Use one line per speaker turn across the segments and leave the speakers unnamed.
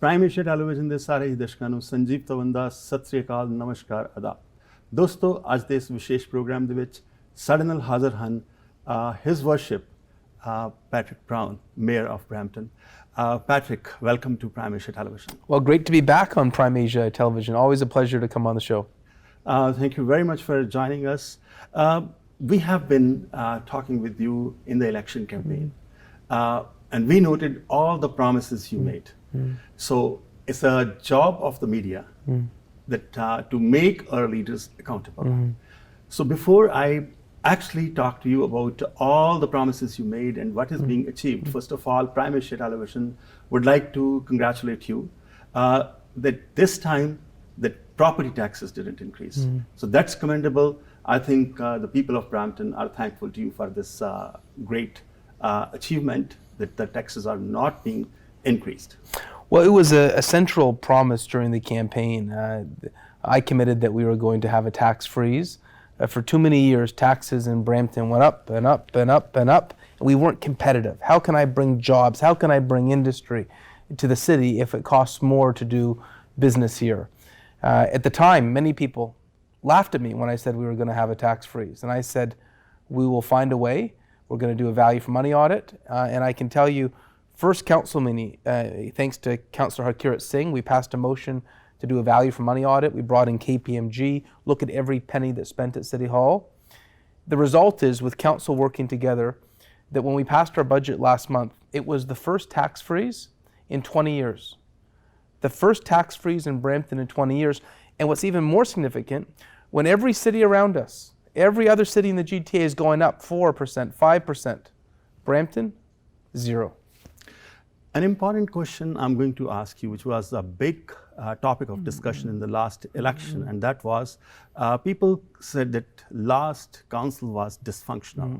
Prime Asia television ਦੇ ਸਾਰੇ ਹੀ ਦਰਸ਼ਕਾਂ ਨੂੰ ਸੰਜੀਵ ਤਵੰਦਾ ਸਤਿ ਸ੍ਰੀ ਅਕਾਲ ਨਮਸਕਾਰ ਅਦਾਬ। ਦੋਸਤੋ ਅੱਜ ਦੇ ਇਸ ਵਿਸ਼ੇਸ਼ ਪ੍ਰੋਗਰਾਮ ਦੇ ਵਿੱਚ ਸਾਡੇ ਨਾਲ ਹਾਜ਼ਰ ਹਨ His Worship Patrick Brown, Mayor of Brampton. Patrick, welcome to Prime Asia Television.
Well, great to be back on Prime Asia Television. Always a pleasure to come on the show.
Thank you very much for joining us. We have been talking with you in the election campaign, and we noted all the promises you made. So it's a job of the media that to make our leaders accountable. So before I actually talk to you about all the promises you made and what is being achieved, first of all, Prime Asia Television would like to congratulate you that this time the property taxes didn't increase. So that's commendable. I think the people of Brampton are thankful to you for this great achievement that the taxes are not being increased.
Well, it was a central promise during the campaign. I committed that we were going to have a tax freeze. For too many years, taxes in Brampton went up and up and up and up, and we weren't competitive. How can I bring jobs? How can I bring industry to the city if it costs more to do business here? At the time, many people laughed at me when I said we were going to have a tax freeze. And I said, we will find a way. We're going to do a value for money audit. And I can tell you, first council meeting, thanks to Councillor Harkirat Singh, we passed a motion to do a value for money audit. We brought in KPMG, look at every penny that's spent at City Hall. The result is, with council working together, that when we passed our budget last month, it was the first tax freeze in 20 years. The first tax freeze in Brampton in 20 years. And what's even more significant, when every city around us, every other city in the GTA is going up 4%, 5%, Brampton, 0.
An important question I'm going to ask you, which was a big topic of discussion in the last election, and that was people said that last council was dysfunctional.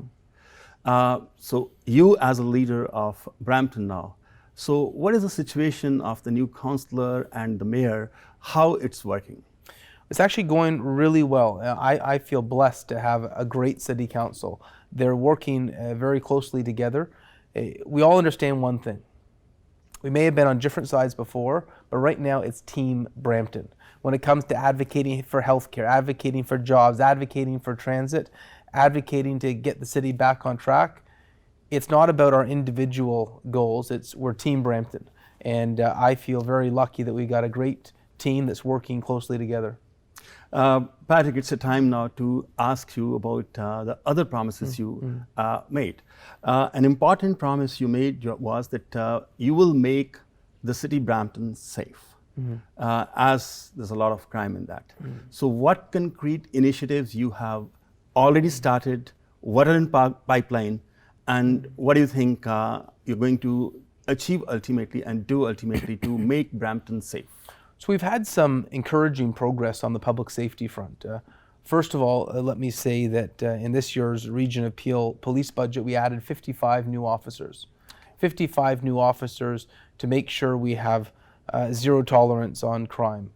So you as a leader of Brampton now, so what is the situation of the new councillor and the mayor, how it's working?
It's actually going really well. I feel blessed to have a great city council. They're working very closely together. We all understand one thing. We may have been on different sides before, but right now it's Team Brampton. When it comes to advocating for healthcare, advocating for jobs, advocating for transit, advocating to get the city back on track, it's not about our individual goals, we're Team Brampton. And I feel very lucky that we got a great team that's working closely together.
Patrick, it's a time now to ask you about the other promises you made. An important promise you made was that you will make the city Brampton safe, as there's a lot of crime in that. So what concrete initiatives you have already started, what are in pipeline, and what do you think you're going to achieve ultimately and do ultimately to make Brampton safe?
So we've had some encouraging progress on the public safety front. First of all, let me say that in this year's Region of Peel police budget, we added 55 new officers. 55 new officers to make sure we have zero tolerance on crime,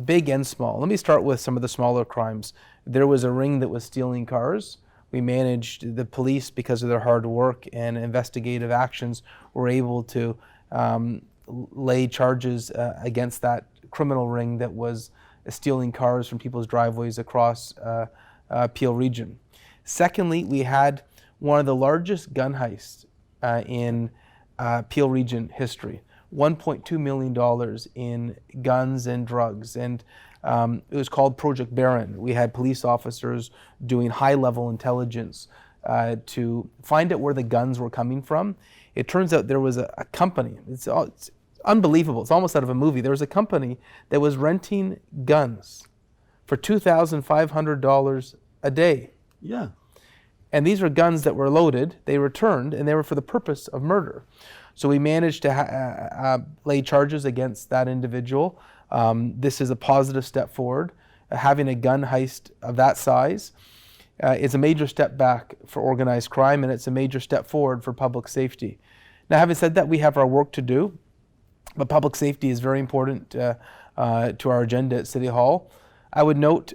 big and small. Let me start with some of the smaller crimes. There was a ring that was stealing cars. We managed, the police, because of their hard work and investigative actions, were able to lay charges against that criminal ring that was stealing cars from people's driveways across Peel region. Secondly, we had one of the largest gun heists in Peel region history. $1.2 million in guns and drugs, and it was called Project Baron. We had police officers doing high-level intelligence to find out where the guns were coming from. It turns out there was a company, it's unbelievable, it's almost out of a movie. There was a company that was renting guns for $2,500 a day.
Yeah.
And these were guns that were loaded, they returned, and they were for the purpose of murder. So we managed to lay charges against that individual. This is a positive step forward. Having a gun heist of that size is a major step back for organized crime, and it's a major step forward for public safety. Now, having said that, we have our work to do, but public safety is very important to our agenda at City Hall. I would note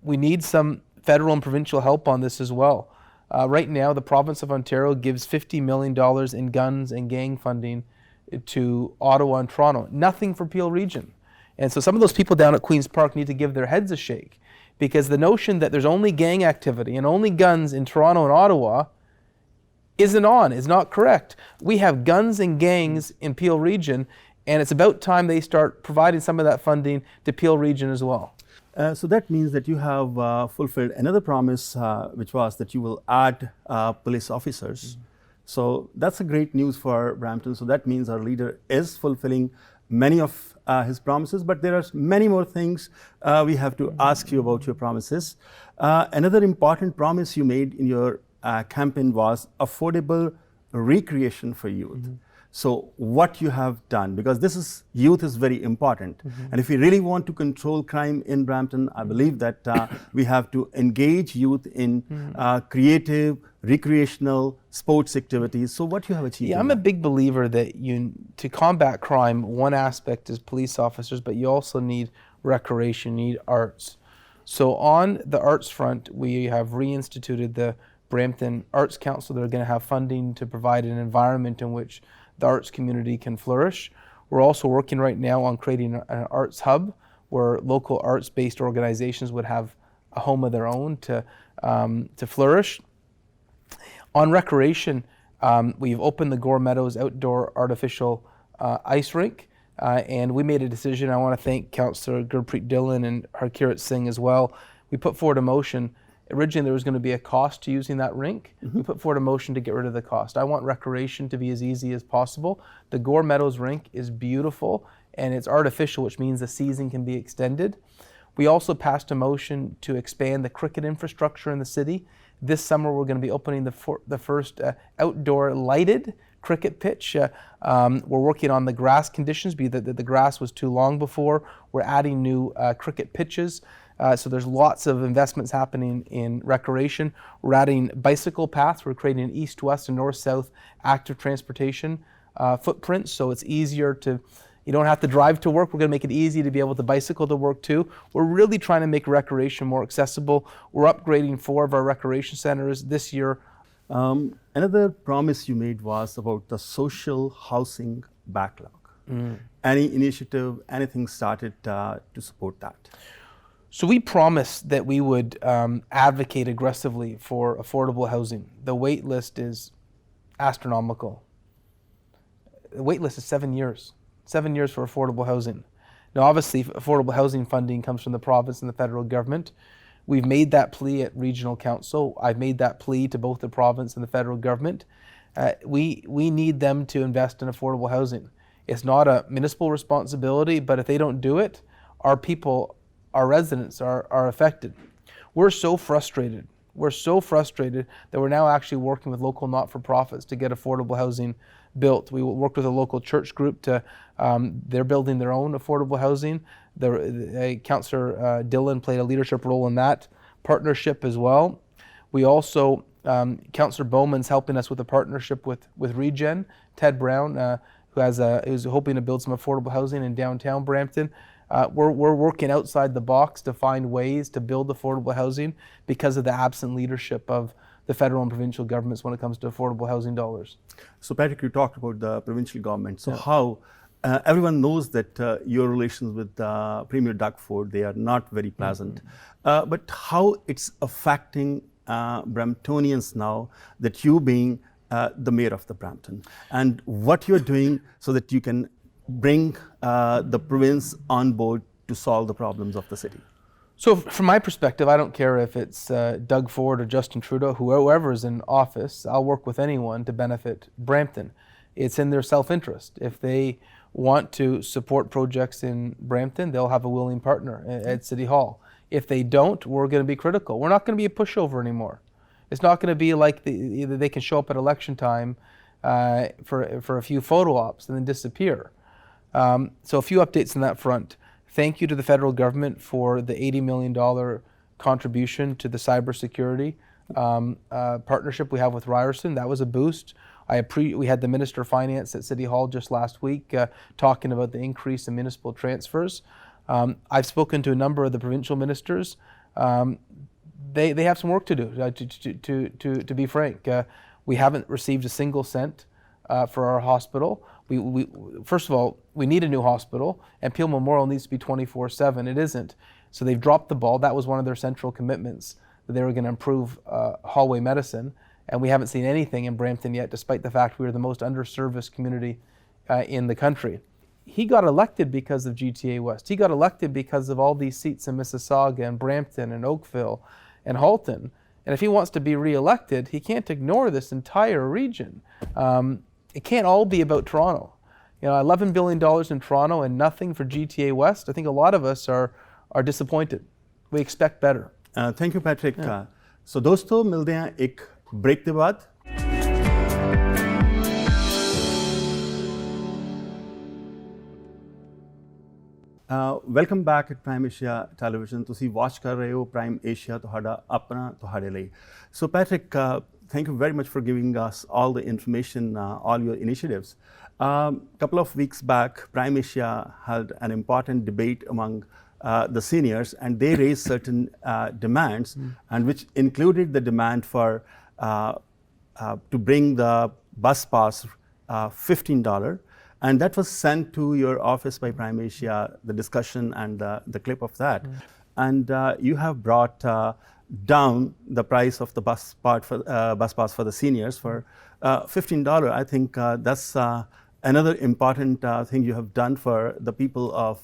we need some federal and provincial help on this as well. Right now, the province of Ontario gives $50 million in guns and gang funding to Ottawa and Toronto. Nothing for Peel Region. And so some of those people down at Queen's Park need to give their heads a shake, because the notion that there's only gang activity and only guns in Toronto and Ottawa is not correct. We have guns and gangs in Peel Region, and it's about time they start providing some of that funding to Peel Region as well.
So that means that you have fulfilled another promise, which was that you will add police officers. So that's a great news for Brampton. So that means our leader is fulfilling many of his promises, but there are many more things we have to ask you about your promises. Another important promise you made in your campaign was affordable recreation for youth. So what you have done, because youth is very important. And if we really want to control crime in Brampton, I believe that we have to engage youth in creative, recreational, sports activities. So what you have achieved?
Yeah, I'm a big believer that to combat crime, one aspect is police officers, but you also need recreation, you need arts. So on the arts front, we have reinstituted the Brampton Arts Council. They're going to have funding to provide an environment in which the arts community can flourish. We're also working right now on creating an arts hub where local arts-based organizations would have a home of their own to flourish. On recreation, we've opened the Gore Meadows outdoor artificial ice rink, and we made a decision. I want to thank Councillor Gurpreet Dillon and Harkirat Singh as well. We put forward a motion. Originally, there was going to be a cost to using that rink. We put forward a motion to get rid of the cost. I want recreation to be as easy as possible. The Gore Meadows rink is beautiful, and it's artificial, which means the season can be extended. We also passed a motion to expand the cricket infrastructure in the city. This summer, we're going to be opening the first outdoor lighted cricket pitch. We're working on the grass conditions, because the grass was too long before. We're adding new cricket pitches. So there's lots of investments happening in recreation. We're adding bicycle paths. We're creating an east-west and north-south active transportation footprint, so it's easier you don't have to drive to work. We're going to make it easy to be able to bicycle to work too. We're really trying to make recreation more accessible. We're upgrading 4 of our recreation centers this year.
Another promise you made was about the social housing backlog. Any initiative, anything started to support that?
So we promised that we would advocate aggressively for affordable housing. The wait list is astronomical. The wait list is 7 years. 7 years for affordable housing. Now, obviously, affordable housing funding comes from the province and the federal government. We've made that plea at regional council. I've made that plea to both the province and the federal government. We need them to invest in affordable housing. It's not a municipal responsibility, but if they don't do it, our people, our residents are affected. We're so frustrated. We're so frustrated that we're now actually working with local not-for-profits to get affordable housing built. We worked with a local church group they're building their own affordable housing. Councillor Dillon played a leadership role in that partnership as well. We also, Councillor Bowman's helping us with a partnership with Regen, Ted Brown, who's hoping to build some affordable housing in downtown Brampton. We're working outside the box to find ways to build affordable housing because of the absent leadership of the federal and provincial governments when it comes to affordable housing dollars.
So Patrick, you talked about the provincial government. So how, everyone knows that your relations with Premier Doug Ford, they are not very pleasant. But how it's affecting Bramptonians now that you being the mayor of the Brampton, and what you're doing so that you can bring the province on board to solve the problems of the city?
So from my perspective, I don't care if it's Doug Ford or Justin Trudeau, whoever is in office. I'll work with anyone to benefit Brampton. It's in their self-interest. If they want to support projects in Brampton, they'll have a willing partner at City Hall. If they don't, we're going to be critical. We're not going to be a pushover anymore. It's not going to be like either they can show up at election time for a few photo ops and then disappear. So a few updates on that front. Thank you to the federal government for the $80 million contribution to the cybersecurity partnership we have with Ryerson. That was a boost. We had the Minister of Finance at City Hall just last week talking about the increase in municipal transfers. I've spoken to a number of the provincial ministers. They have some work to do, to be frank. We haven't received a single cent for our hospital. First of all, we need a new hospital, and Peel Memorial needs to be 24/7. It isn't. So they've dropped the ball. That was one of their central commitments, that they were going to improve hallway medicine, and we haven't seen anything in Brampton yet, despite the fact we are the most underserviced community in the country. He got elected because of GTA West. He got elected because of all these seats in Mississauga and Brampton and Oakville and Halton. And if he wants to be re-elected, he can't ignore this entire region. It can't all be about Toronto. $11 billion in Toronto and nothing for GTA West. I think a lot of us are disappointed. We expect better.
Thank you, Patrick. So दोस्तों मिलते हैं एक break के बाद. Welcome back at Prime Asia Television. ਤੁਸੀਂ watch ਕਰ ਰਹੇ ਹੋ Prime Asia, ਤੁਹਾਡਾ ਆਪਣਾ ਤੁਹਾਡੇ ਲਈ. So Patrick, thank you very much for giving us all the information, all your initiatives. Couple of weeks back, Prime Asia held an important debate among the seniors, and they raised certain demands, and which included the demand for to bring the bus pass $15. And that was sent to your office by Prime Asia, the discussion and the clip of that. And you have brought down the price of the bus pass for the seniors for $15. I think that's another important thing you have done for the people of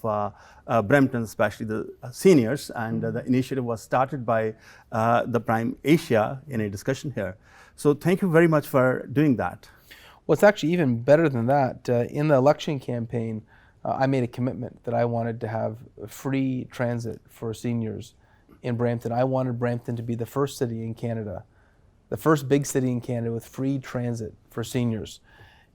Brampton, especially the seniors. And the initiative was started by the Prime Asia in a discussion here. So thank you very much for doing that.
Well, it's actually even better than that. In the election campaign, I made a commitment that I wanted to have free transit for seniors in Brampton. I wanted Brampton to be the first city in Canada, the first big city in Canada with free transit for seniors.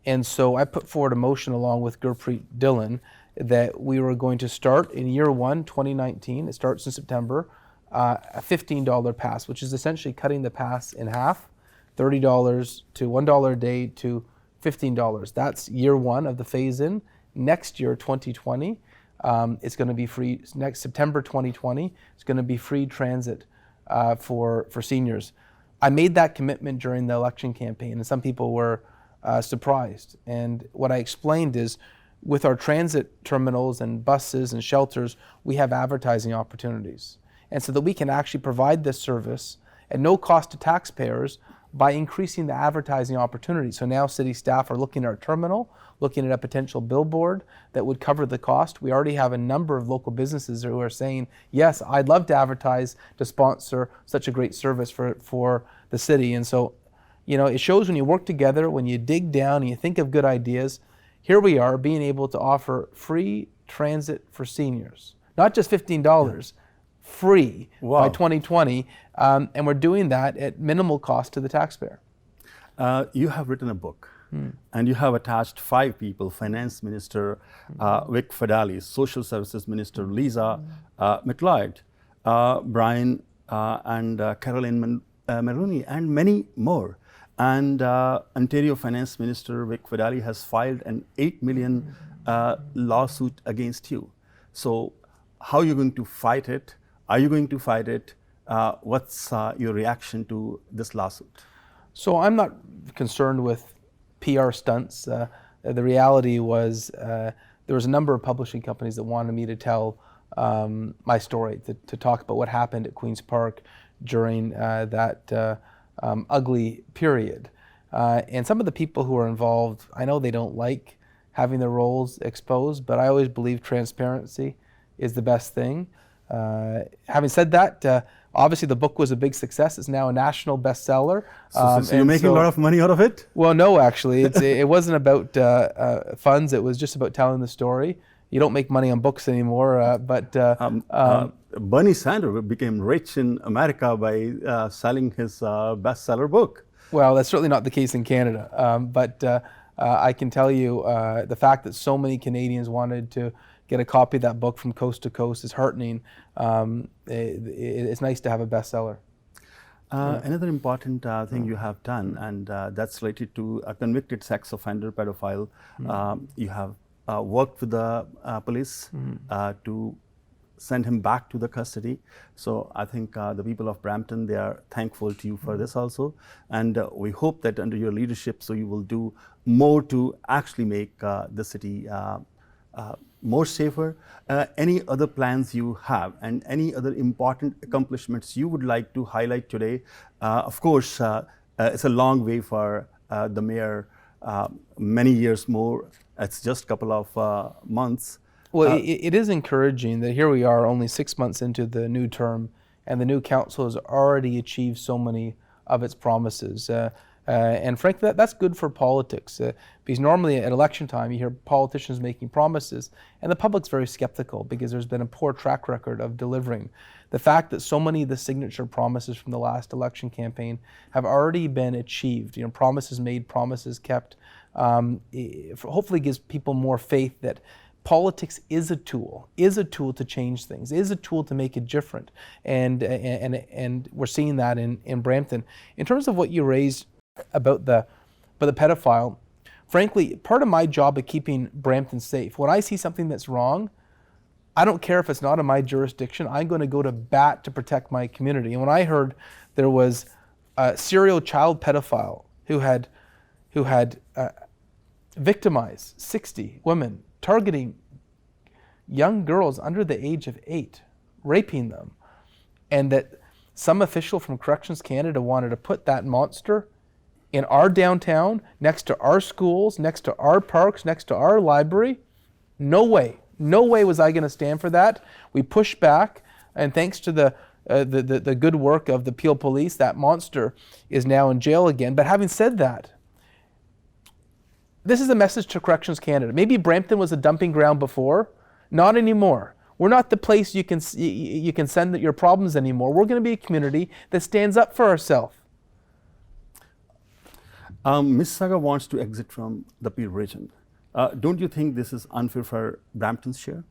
And so I put forward a motion along with Gurpreet Dillon that we were going to start in year one, 2019, it starts in September, a $15 pass, which is essentially cutting the pass in half, $30 to $1 a day to $15. That's year one of the phase-in. Next year, 2020, it's going to be free. Next September 2020, it's going to be free transit for seniors. I made that commitment during the election campaign, and some people were surprised. And what I explained is, with our transit terminals and buses and shelters, we have advertising opportunities. And so that we can actually provide this service at no cost to taxpayers by increasing the advertising opportunity. So now city staff are looking at our terminal, looking at a potential billboard that would cover the cost. We already have a number of local businesses who are saying, yes, I'd love to advertise to sponsor such a great service for the city. And so, it shows when you work together, when you dig down and you think of good ideas. Here we are being able to offer free transit for seniors, not just $15, free by 2020, and we're doing that at minimal cost to the taxpayer.
You have written a book, and you have attached 5 people: Finance Minister Vic Fedeli, Social Services Minister Lisa McLeod, Brian and Caroline Maroney, and many more. And Ontario Finance Minister Vic Fedeli has filed an $8 million lawsuit against you. So how are you going to fight it? Are you going to fight it? What's your reaction to this lawsuit?
So I'm not concerned with PR stunts. The reality was there was a number of publishing companies that wanted me to tell my story, to talk about what happened at Queen's Park during that ugly period. And some of the people who are involved, I know they don't like having their roles exposed, but I always believe transparency is the best thing. Having said that, obviously the book was a big success. It's now a national bestseller.
So you're making a lot of money out of it?
Well, no, actually. It wasn't about funds. It was just about telling the story. You don't make money on books anymore, but...
Bernie Sanders became rich in America by selling his bestseller book.
Well, that's certainly not the case in Canada. But I can tell you the fact that so many Canadians wanted to get a copy of that book from coast to coast is heartening. It's nice to have a bestseller.
Another important thing you have done, and that's related to a convicted sex offender pedophile. You have worked with the police to send him back to the custody. So I think the people of Brampton, they are thankful to you for this also. And we hope that under your leadership, so you will do more to actually make the city more safer. Any other plans you have and any other important accomplishments you would like to highlight today? Of course, it's a long way for the mayor, many years more. It's just a couple of months.
Well, it is encouraging that here we are only 6 months into the new term and the new council has already achieved so many of its promises. And frankly, that's good for politics because normally at election time you hear politicians making promises and the public's very skeptical because there's been a poor track record of delivering. The fact that so many of the signature promises from the last election campaign have already been achieved, promises made, promises kept, hopefully gives people more faith that politics is a tool to change things, is a tool to make it different. And we're seeing that in Brampton. In terms of what you raised about the pedophile, frankly, part of my job of keeping Brampton safe, when I see something that's wrong, I don't care if it's not in my jurisdiction, I'm going to go to bat to protect my community. And when I heard there was a serial child pedophile who had victimized 60 women, targeting young girls under the age of 8, raping them, and that some official from Corrections Canada wanted to put that monster in our downtown, next to our schools, next to our parks, next to our library. No way was I going to stand for that. We pushed back, and thanks to the good work of the Peel Police, that monster is now in jail again. But having said that, this is a message to Corrections Canada. Maybe Brampton was a dumping ground before, not anymore. We're not the place you can send your problems anymore. We're going to be a community that stands up for ourselves.
Mississauga wants to exit from the Peel region. Don't you think this is unfair for Brampton's share?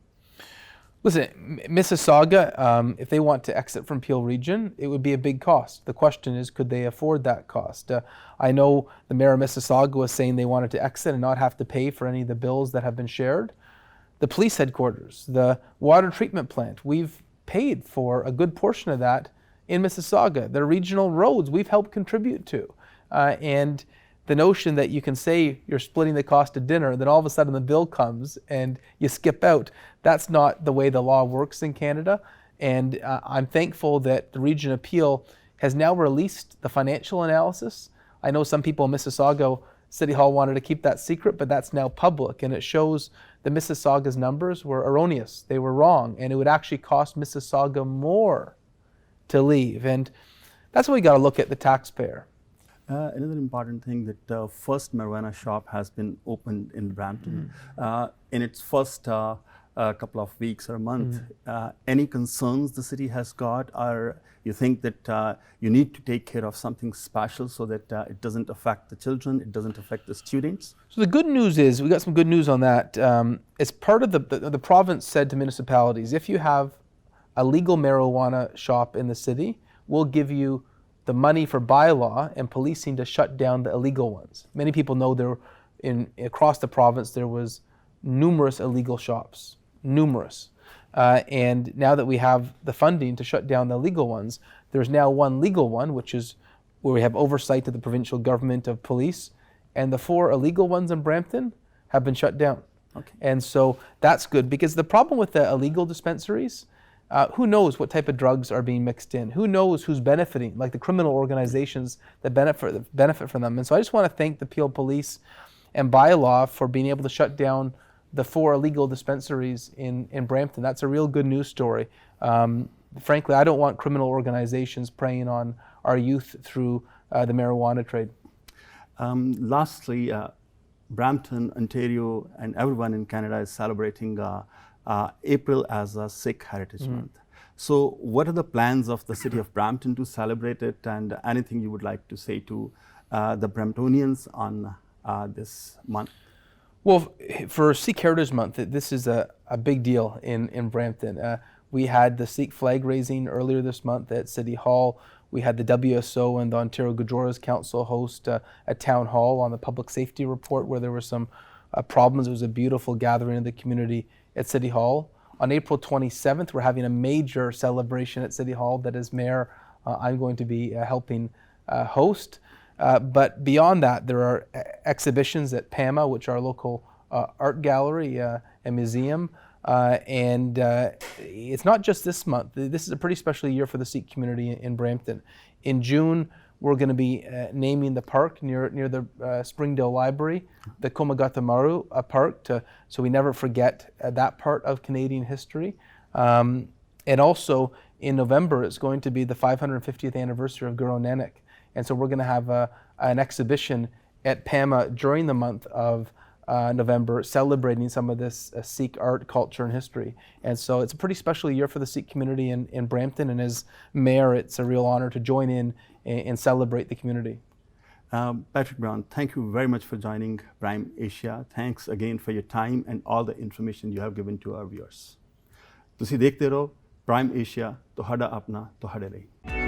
Listen, Mississauga, if they want to exit from Peel region, it would be a big cost. The question is, could they afford that cost? I know the mayor of Mississauga was saying they wanted to exit and not have to pay for any of the bills that have been shared. The police headquarters, the water treatment plant, we've paid for a good portion of that in Mississauga. The regional roads we've helped contribute to. And the notion that you can say you're splitting the cost of dinner, then all of a sudden the bill comes and you skip out, that's not the way the law works in Canada. And I'm thankful that the Region of Peel has now released the financial analysis. I know some people in Mississauga City Hall wanted to keep that secret, but that's now public, and it shows that Mississauga's numbers were erroneous. They were wrong, and it would actually cost Mississauga more to leave. And that's why we got to look at the taxpayer.
Another important thing, that the first marijuana shop has been opened in Brampton. In its first couple of weeks or month, any concerns the city has got, or you think that you need to take care of something special so that it doesn't affect the children, it doesn't affect the students?
So the good news is, we got some good news on that. As part of the province said to municipalities, if you have a legal marijuana shop in the city, we'll give you the money for bylaw and policing to shut down the illegal ones. Many people know across the province there was numerous illegal shops, numerous. And now that we have the funding to shut down the illegal ones, there's now one legal one, which is where we have oversight of the provincial government of police, and the 4 illegal ones in Brampton have been shut down.
Okay.
And so that's good, because the problem with the illegal dispensaries, who knows what type of drugs are being mixed in? Who knows who's benefiting, like the criminal organizations that benefit from them? And so I just want to thank the Peel Police and bylaw for being able to shut down the 4 illegal dispensaries in Brampton. That's a real good news story. Frankly, I don't want criminal organizations preying on our youth through the marijuana trade.
Lastly, Brampton, Ontario, and everyone in Canada is celebrating April as a Sikh Heritage Month. So what are the plans of the city of Brampton to celebrate it, and anything you would like to say to the Bramptonians on this month?
Well, for Sikh Heritage Month, this is a big deal in Brampton. We had the Sikh flag raising earlier this month at City Hall. We had the WSO and the Ontario Gujaras Council host a town hall on the public safety report where there were some problems. It was a beautiful gathering of the community at City Hall. On April 27th, we're having a major celebration at City Hall that as mayor, I'm going to be helping host. But beyond that, there are exhibitions at PAMA, which are our local art gallery and museum. And it's not just this month. This is a pretty special year for the Sikh community in Brampton. In June, we're going to be naming the park near the Springdale Library, the Komagata Park, so we never forget that part of Canadian history. And also in November, it's going to be the 550th anniversary of Guru Nanak. And so we're going to have an exhibition at PAMA during the month of November, celebrating some of this Sikh art, culture, and history. And so it's a pretty special year for the Sikh community in Brampton, and as mayor, it's a real honor to join in and celebrate the community.
Patrick Brown, thank you very much for joining Prime Asia. Thanks again for your time and all the information you have given to our viewers. ਤੁਸੀਂ ਦੇਖਦੇ ਰਹੋ Prime Asia, ਤੁਹਾਡਾ ਆਪਣਾ ਤੁਹਾਡੇ ਲਈ।